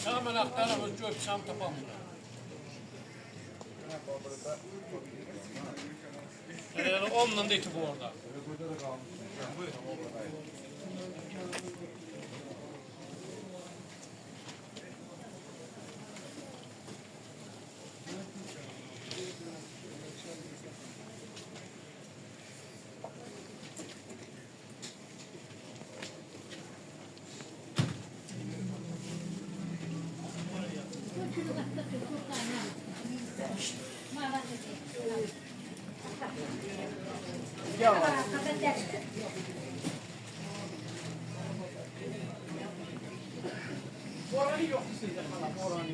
Hemen aktarımız göpsem tapamda. Onunla da iti bu orada. Oranı yok sizde falan, oranı.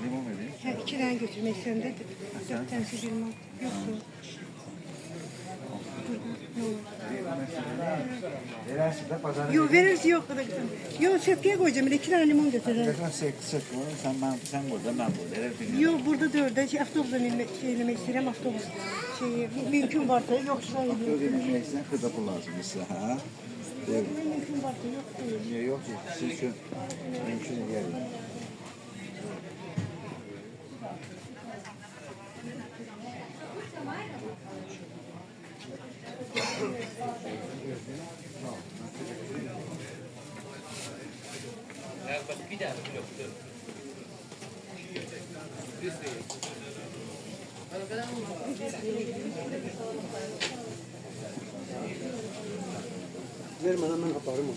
Limon vereyim. Ha, 2 tane götürmek istedim. 4 tanesi limon. Yoksa. Verersin de pazara. Yok veririz yok. Yok sepkeye koyacağım. 2 tane limon götürürüm. Telefon sık sen burada ben burada. Yok burada 4'e avtobusla inmek istedim. Avtobus mümkün varsa yoksa. Yok inmeksen kıza pul lazım ise ha. Mümkün varsa yok değil. Yok siz şu mümkün gelin. Bir daha yok. Vermeden ben kaparım onu.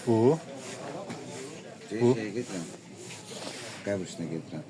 Bu. Bu. Şeye getiren. Kabrişine getiren.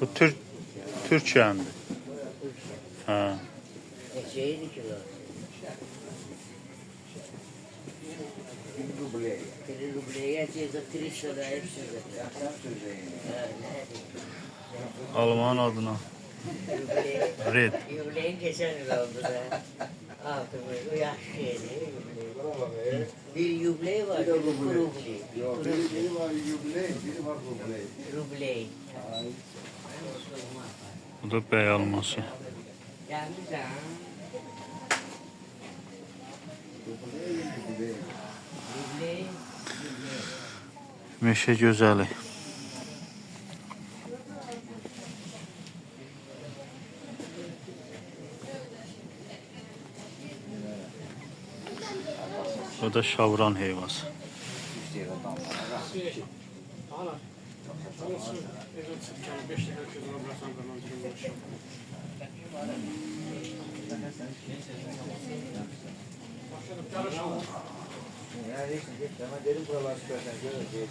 Bu Türkçe andı. Ha. Şeydi kilo. Bir rubleye ceza 3 lira hepsi Alman adına. Red. Yubleyin geçen yıl oldu da. Altımı o yaşlıydı. Bir yubley var, bir rubley. Biri var yubiley, biri var rubley. Rubley. Bu da bey alması. Gelmişler. Livli. Meşə gözəli. Bu da şavran heyvası. Ana. Olsun. Evet, 5 lira közünü bıraksan da ben uğraşıyorum. Başladık çalışalım. Ya hiç git ama dedim buralar çıkarsan görürüz.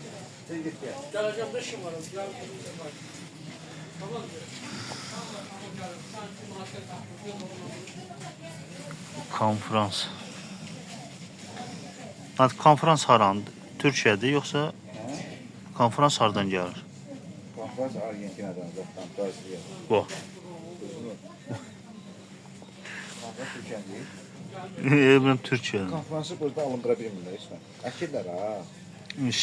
Sen git gel. Geleceğim de işim var. Tamam mı? Konferans. Konferans harandı? Türkiyədir yoxsa konferans hardan gəlir? Konferans Argentina'dan zaten Brezilya. Bu. Konferans Türkiye'den değil. Mən Türkiyədən. Konferansı burada alındıra bilmirlər heç mən. Əkirlər ha.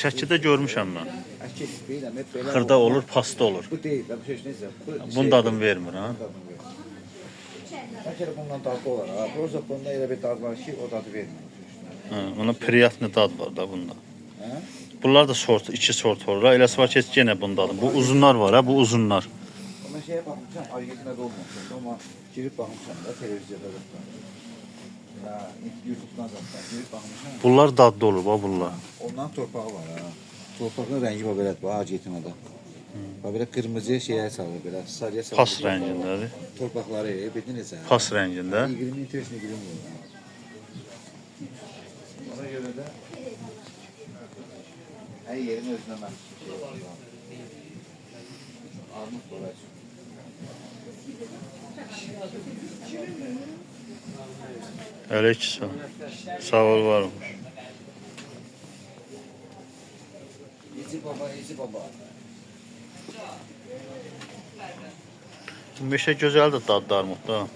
Şəkidə görmüşəm mən. Əkir, biləm, hep belə. Xırda olur, pasta olur. Bu değil, bu şey necə? Bunun dadını vermir ha. Bəlkə də bundan dadlı olar ha. Proza bunda elə bir dad var ki, o dadı vermir. Ona priyatlı dad var da bunda. Hə? Bunlar da sort, iki sort var. Eləsi var ki, yenə bundadır. Bu uzunlar var ha, bu uzunlar. Mən şeyə baxmışam, Argentina'da olmamışam. Amma girib baxmışam da televiziyada da. Ya, YouTube'dan zaten girib baxmışam. Bunlar dadlı olur, bax bunlar. Ondan torpağı var ha. Torpağın rəngi var belədir, bax Argentina'da. Bax belə qırmızı şeyə salır, belə sarıya salır. Pas rəngindədir. Torpaqları, bildin necə? Pas rəngində. 20 interesini bilmir. Ona görə də hər yerin özünə məxsus. Armud var. Aleyküm. Sağ ol, var olmuş. İzi baba. Bu meşə gözəldir dadlı armud da.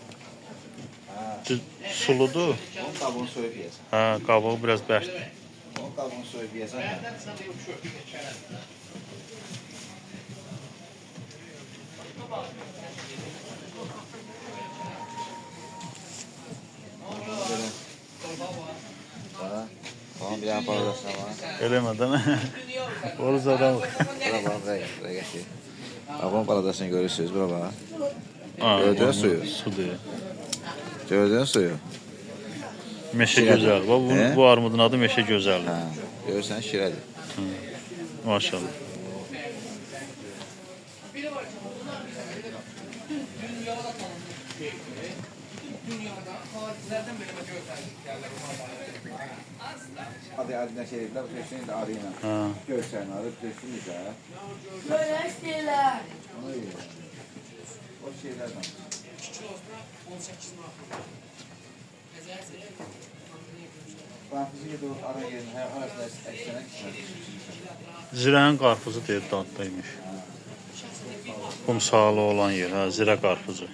Suludur. Onun qabını soyub yeyəsən. Hə, qabuğu biraz bərkdir. Onun qabını soyub yeyəsən. Tamam, bir dənə paradasına var. Eləmə də mi? Oruz adam. Bura bax, buraya gətir. Babamın paradasını görürsünüz, bura bax. Ha, Gördün suyu. Sudur. Gördün suyu. Meşə gözəl. Bu armudun adı meşə gözəldir. Hə, görürsən şirədir. Maşallah. Hadi adına şey edildi, bu seçeneği de arayın. Ha. Görsen arayıp görsünüz ha. Görüştüler. Onu iyi. O şeylerden. Qarpızı yedi o ara yerin hər arasında əksənə gitmədi. Zirənin qarpuzu deyir daddaymış. Qumsalı olan yer, hə, zirə qarpuzu.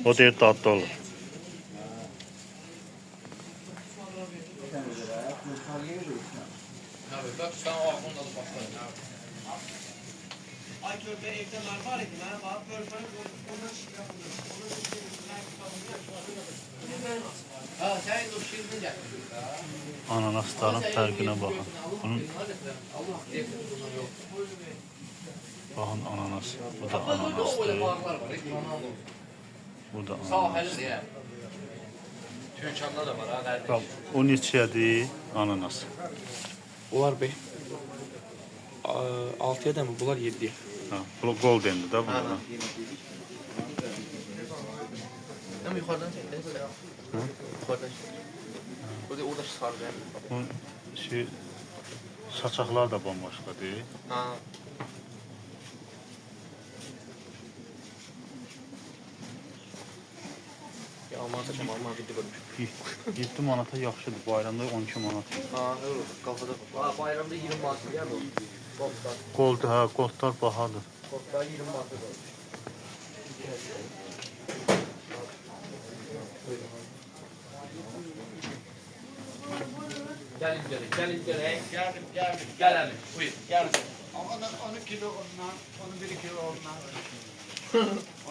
O deyir dadda olur. Abi bak sen o aklında da başladın. Ay körpe evde var idi. Ben var körpe ona şey yapıyor. Ha sen o şirin yapıyorsun. Ananasların fərqinə baxın. Bunun baxın ananas. Bu da ananasdır. Bu da ananas. Sahilde ya. Tüyçanda da var ha nerede? Bax, o neçədir ananas? Onlar 6'ya da mı? Bunlar 7'ye. Ha, bu goldendir də bu. Ama yukarıdan çek. Yukarıdan çek. Orada sardı yani. Bu şey saçaqlar da bambaşqadır. Ha. Ya Almanca çam Alman gitti görmüş. 7 manata yaxşıdır. Bayramda 12 manat. Ha öyle kafada. Ha bayramda 20 manat ya bu. Korktar. Gold, hə, goldlar bahadır. Korktar 20 manat da. Gelin. Geldim. Gel hadi. Buyur. Geldim. Onu kilo ondan, onu 1 kilo ondan.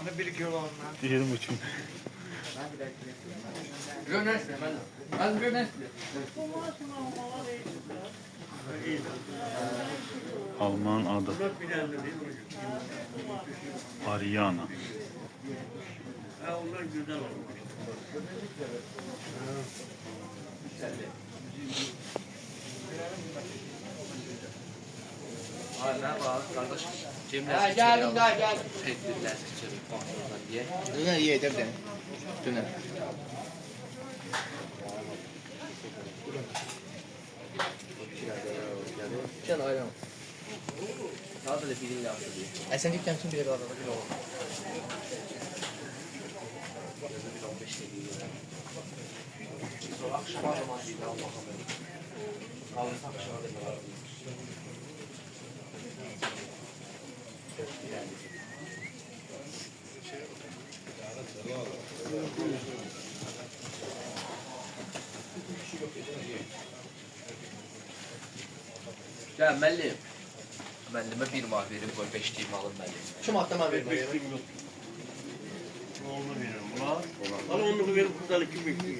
Onu 1 kilo ondan. 23 min. Rönesle ben. Ben rönesle. Alman adı. Ariana. Onlar güzel olmuş. Ay ne var kardeş? Cemre. Ha, geldim daha geldim. Tedbirler seçelim kontrolden diye. Döner yedim de. Döner. Sen ayran. Daha da bilinle yaptı diye. Sen git kendin bile kaldı. Bir olur. Bir 15 değil. Sonra akşam zaman değil Allah'ım. Kalırsa akşam da Ya Melli. Mellime bir mal verin koy 5 diyeyim alın Melli. Kim atlama verme. Oğlunu veririm. Ulan. Bana onu verip kurtarı kim bekliyor?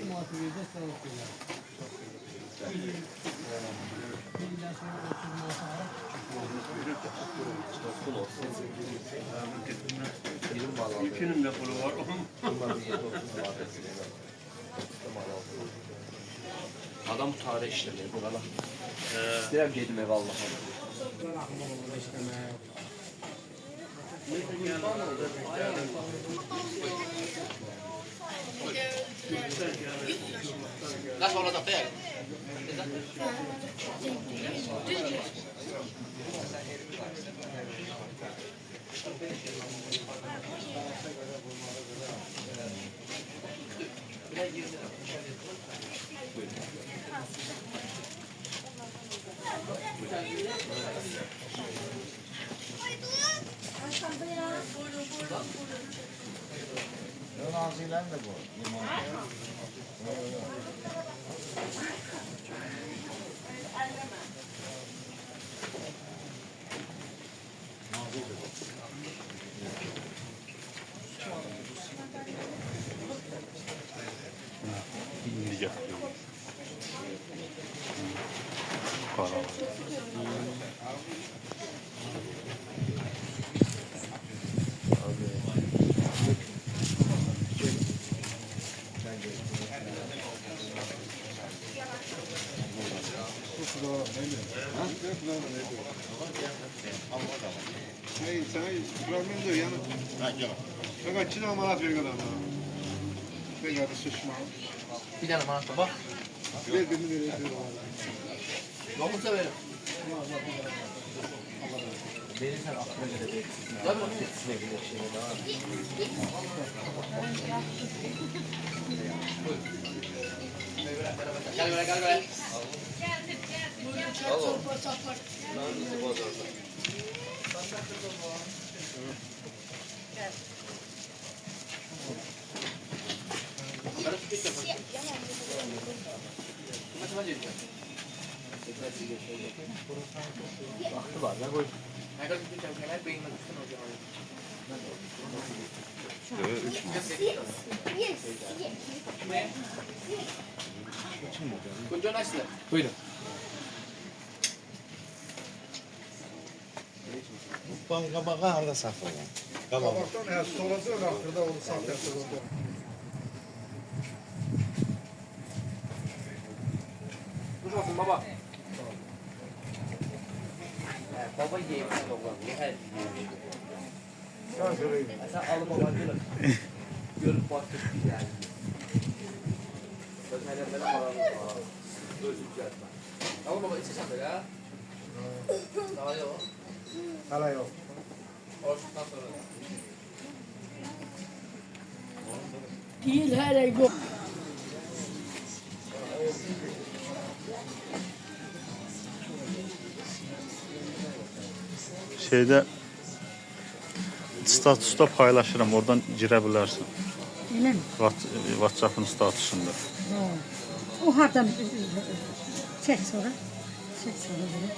Birim mal aldı. İkinin de pulu var. Adam bu tarih işlemiyor bu kadar. İstedim yedim ev Allah'ım. Nasıl olacak değil? Nazilen de bu. İndi getiriyor. Karalar. Hey, sana problem diyor yani. Fakat Çin amanat ver kadar. Ne kadar sıçma. Bir tane manata bak. Ver beni ver. Yoksa verim. Verirsen aklına göre verirsin. Tabii. Gel böyle gel böyle. Baktı var ya koy. Kuncu nasıl? Buyurun. Kabağı harda saxlayın. Qabaq. Kabaktan eğer solası rakırda onu satırsa oldu. Kuş olsun baba. Baba yiyeyim baba. Her Sen söyleyeyim. sen alıp baba diyor. Görüp baktık yani. Özellikle benim paramı özür dilerim. Tamam baba içe sen de ya. Daha yok. Hala yok. Oruçtan sonra. Değil her ay yok. Şeydə statusda paylaşıram, oradan girə bilərsən. Öyle mi? WhatsApp'ın statusunda. Ha. O hardan çek sonra. Çek sonra bunu.